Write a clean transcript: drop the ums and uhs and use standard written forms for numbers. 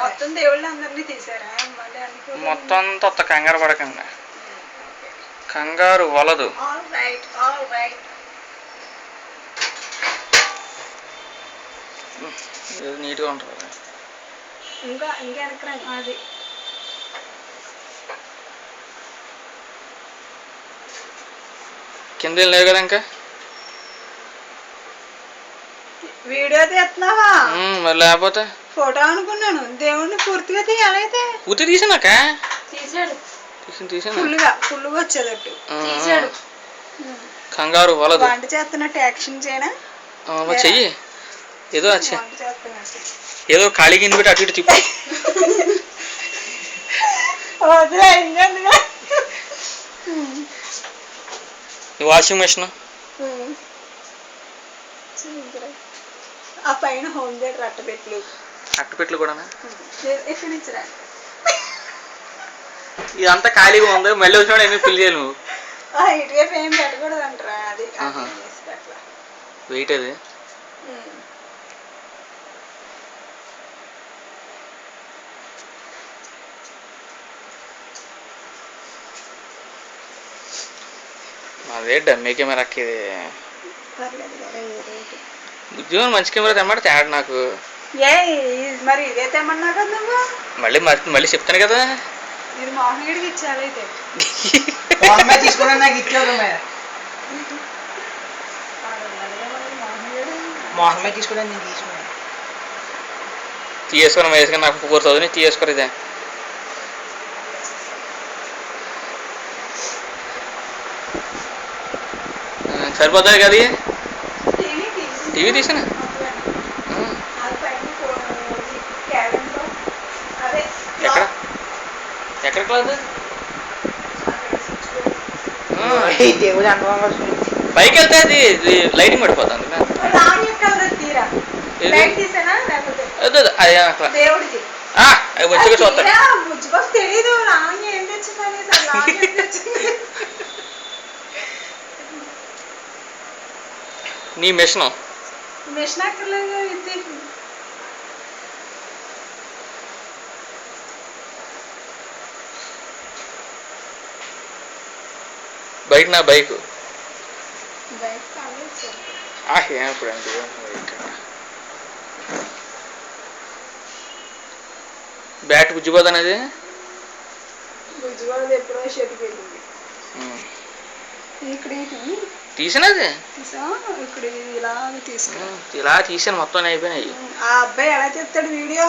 మొత్తం దేవుళ్ళు అందరినీ తీసారా మళ్ళీ మొత్తం అంతా కంగారు పడకండి, కంగారు వలదు. నీట్గా ఉంటుంది. ఇంకా వెనకరా అది కింద ఏం లేవు కదా ఇంకా. వీడియో తీస్తున్నావా? మరి లేకపోతే ఫోటో అనుకున్నాను. దేవుడిని పూర్తిగా తీయాలైతే. పూర్తి తీసానాక తీసాడు, తీసాను ఫుల్గా వచ్చేటట్టు తీసాడు. కంగారు వలదు. వంట చేస్తున్నట్టు యాక్షన్ చేయనా? చెయ్యి. ఏదో ఏదో ఖాళీ కింద పెట్టి అటు ఇటు తిప్పు. వాషింగ్ మెషిన్ ఆ పైన హోమ్ థియేటర్ అట్టపెట్లు కూడా ఎక్కడి నుంచి రా? ఇదంతా ఖాళీగా ఉంది, మళ్ళీ వచ్చిన ఏమీ ఫిల్ చేయాలి నువ్వు. ఇటువైపు ఏం పెట్టకూడదు అంటారా? అది వెయిట్ అది. అదే డమ్మీ కెమెరా అక్కేది. ఉద్యోగం మంచి కెమెరా తెమ్మంటే తేడా నాకు. మరి ఇదే తెమ్మన్నా కదా నువ్వు. మళ్ళీ చెప్తాను కదా. ఇది మోహన్ గడికి ఇచ్చాలైతే. తీసుకోవడం నాకు ఇచ్చాడు. మోహన్ తీసుకోవడం నేను తీసుకున్నాను. తీసుకున్నా వేసుకుని నాకు 4000 తీసుకోరు. ఇదే సరిపోతుంది కదా. టీవీ తీసాను. ఎక్కడ క్లాస్ పైకి వెళ్తే అది లైటింగ్ పడిపోతుంది. అవి మంచిగా చూస్తాను. తెలీదు నీ మిషన్ అక్కర్లేదు. బయట నా బైక్ కాలేదు ఇప్పుడు అంటే బ్యాట్ బుజ్జిపోదు అనేది. ఎప్పుడో షెడ్కి వెళ్ళింది. ఇక్కడ తీసినది ఇక్కడ ఇలా తీసుకురా. ఇలా తీసాను మొత్తం అయిపోయినాయి. ఆ అబ్బాయి ఎలా చేస్తాడు వీడియో?